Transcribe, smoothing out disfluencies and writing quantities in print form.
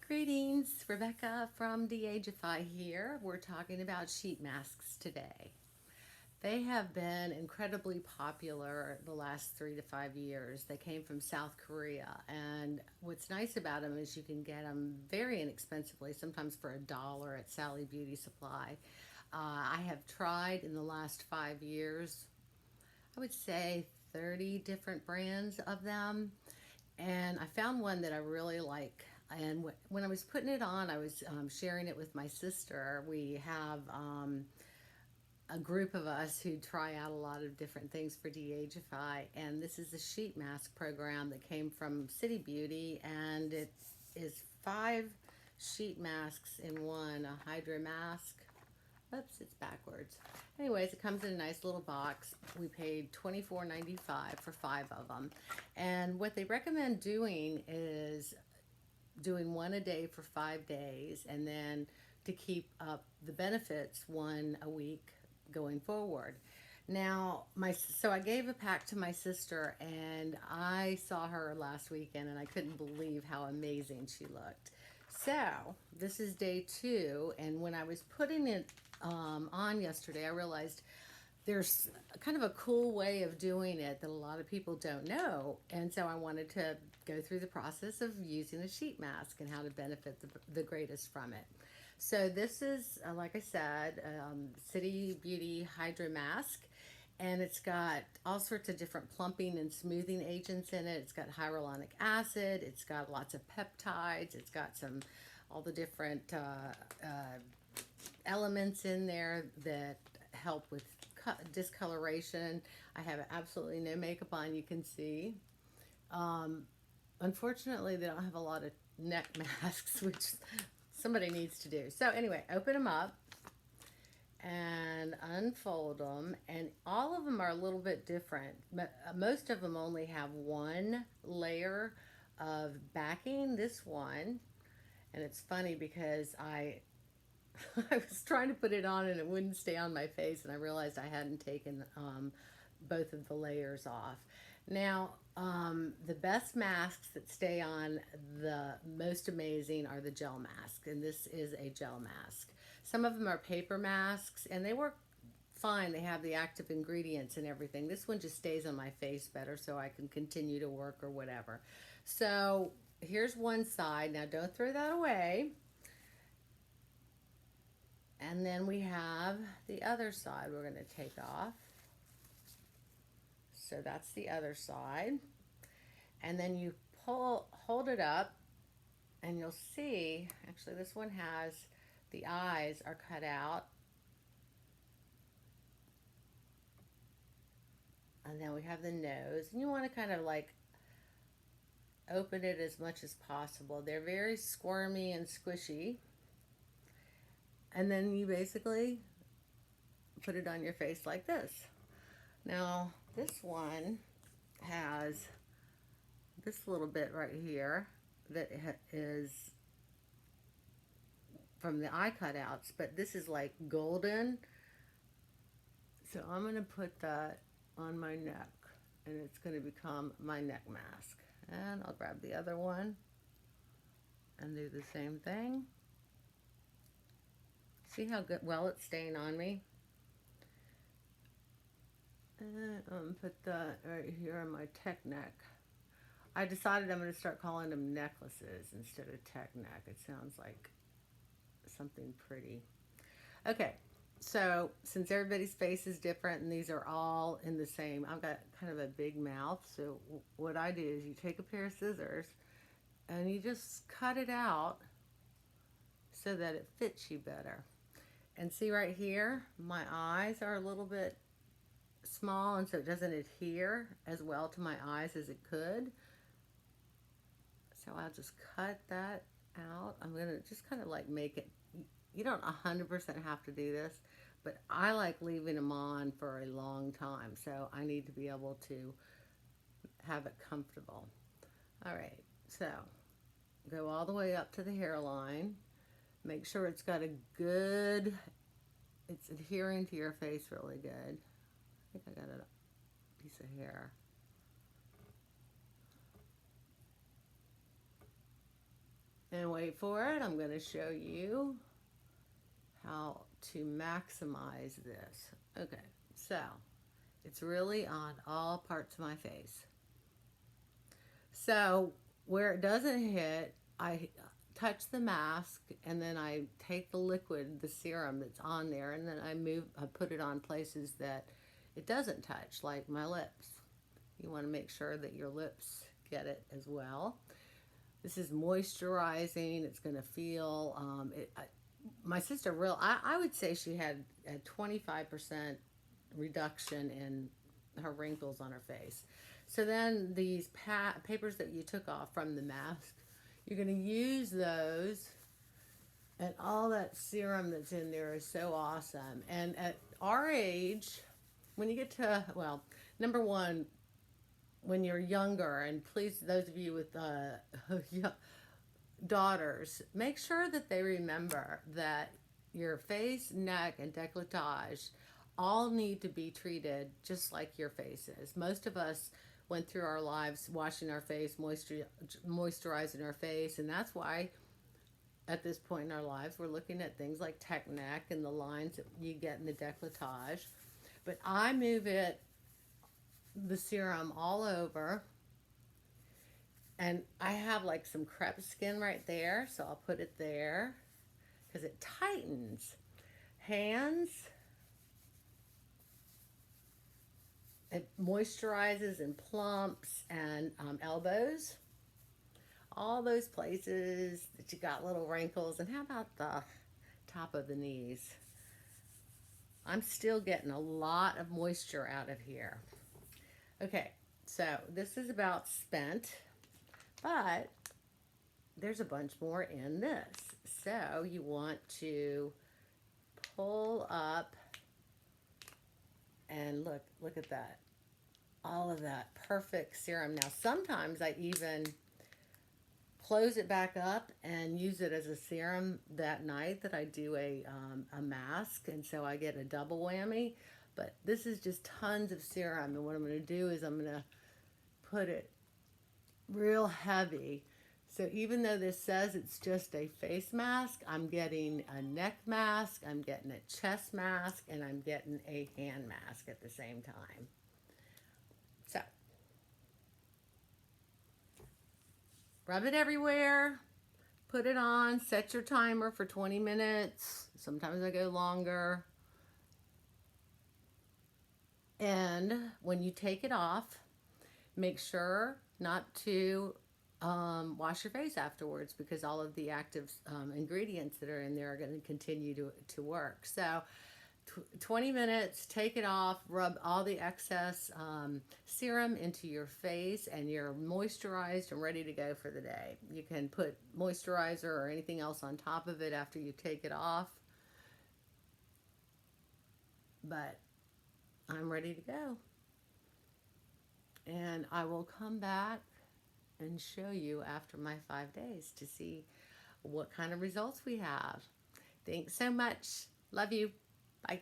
Greetings, Rebecca from DeAgify here. We're talking about sheet masks today. They have been incredibly popular the last 3 to 5 years. They came from South Korea, and what's nice about them is you can get them very inexpensively, sometimes for $1 at Sally Beauty Supply. I have tried in the last 5 years, I would say 30 different brands of them, and I found one that I really like. And when I was putting it on, I was sharing it with my sister. We have a group of us who try out a lot of different things for DeAgify, and this is the sheet mask program that came from City Beauty, and it is 5 sheet masks in one, a hydro mask. Oops, it's backwards. Anyways, it comes in a nice little box. We paid $24.95 for 5 of them. And what they recommend doing is doing one a day for 5 days, and then to keep up the benefits, one a week going forward. Now, so I gave a pack to my sister, and I saw her last weekend, and I couldn't believe how amazing she looked. So this is day 2, and when I was putting it on yesterday, I realized there's kind of a cool way of doing it that a lot of people don't know, and so I wanted to go through the process of using a sheet mask and how to benefit the greatest from it. So this is, like I said, City Beauty Hydro Mask, and it's got all sorts of different plumping and smoothing agents in it. It's got hyaluronic acid, it's got lots of peptides, it's got all the different elements in there that help with discoloration. I have absolutely no makeup on, you can see. Unfortunately, they don't have a lot of neck masks, which somebody needs to do. So anyway, open them up and unfold them, and all of them are a little bit different. Most of them only have one layer of backing. This one, and it's funny because I was trying to put it on and it wouldn't stay on my face, and I realized I hadn't taken both of the layers off. Now, the best masks that stay on the most amazing are the gel masks, and this is a gel mask. Some of them are paper masks, and they work fine. They have the active ingredients and everything. This one just stays on my face better, so I can continue to work or whatever. So here's one side. Now, don't throw that away. And then we have the other side we're going to take off. So that's the other side. And then you hold it up, and you'll see, actually this one has, the eyes are cut out. And then we have the nose, and you want to kind of like open it as much as possible. They're very squirmy and squishy. And then you basically put it on your face like this. Now, this one has this little bit right here that is from the eye cutouts, but this is like golden. So I'm going to put that on my neck, and it's going to become my neck mask. And I'll grab the other one and do the same thing. See how well it's staying on me? And put that right here on my tech neck. I decided I'm going to start calling them necklaces instead of tech neck. It sounds like something pretty. Okay, so since everybody's face is different and these are all in the same, I've got kind of a big mouth, so what I do is you take a pair of scissors and you just cut it out so that it fits you better. And see right here, my eyes are a little bit small, and so it doesn't adhere as well to my eyes as it could. So I'll just cut that out. I'm going to just kind of like make it, you don't 100% have to do this, but I like leaving them on for a long time, so I need to be able to have it comfortable. All right, so go all the way up to the hairline. Make sure it's got a good, it's adhering to your face really good. I think I got a piece of hair. And wait for it. I'm going to show you how to maximize this. Okay, so it's really on all parts of my face. So where it doesn't hit, I touch the mask and then I take the liquid, the serum that's on there, and then I put it on places that it doesn't touch, like my lips. You want to make sure that your lips get it as well. This is moisturizing. It's going to feel, my sister, I would say she had a 25% reduction in her wrinkles on her face. So then these papers that you took off from the mask, you're going to use those, and all that serum that's in there is so awesome. And at our age, when you get to, well, number one, when you're younger, and please, those of you with daughters, make sure that they remember that your face, neck, and décolletage all need to be treated just like your face is. Most of us went through our lives washing our face, moisturizing our face, and that's why at this point in our lives we're looking at things like tech neck and the lines that you get in the décolletage. But I move the serum all over, and I have like some crepe skin right there, so I'll put it there because it tightens. Hands, it moisturizes and plumps, and elbows, all those places that you got little wrinkles. And how about the top of the knees? I'm still getting a lot of moisture out of here. Okay, so this is about spent, but there's a bunch more in this. So you want to pull up, and look at that. All of that perfect serum. Now, sometimes I even close it back up and use it as a serum that night that I do a mask, and so I get a double whammy. But this is just tons of serum, and what I'm going to do is I'm going to put it real heavy. So even though this says it's just a face mask, I'm getting a neck mask, I'm getting a chest mask, and I'm getting a hand mask at the same time. So, rub it everywhere, put it on, set your timer for 20 minutes. Sometimes I go longer. And when you take it off, make sure not to wash your face afterwards, because all of the active ingredients that are in there are going to continue to work. So 20 minutes, take it off, rub all the excess serum into your face, and you're moisturized and ready to go for the day. You can put moisturizer or anything else on top of it after you take it off, but I'm ready to go. And I will come back and show you after my 5 days to see what kind of results we have. Thanks so much. Love you. Bye.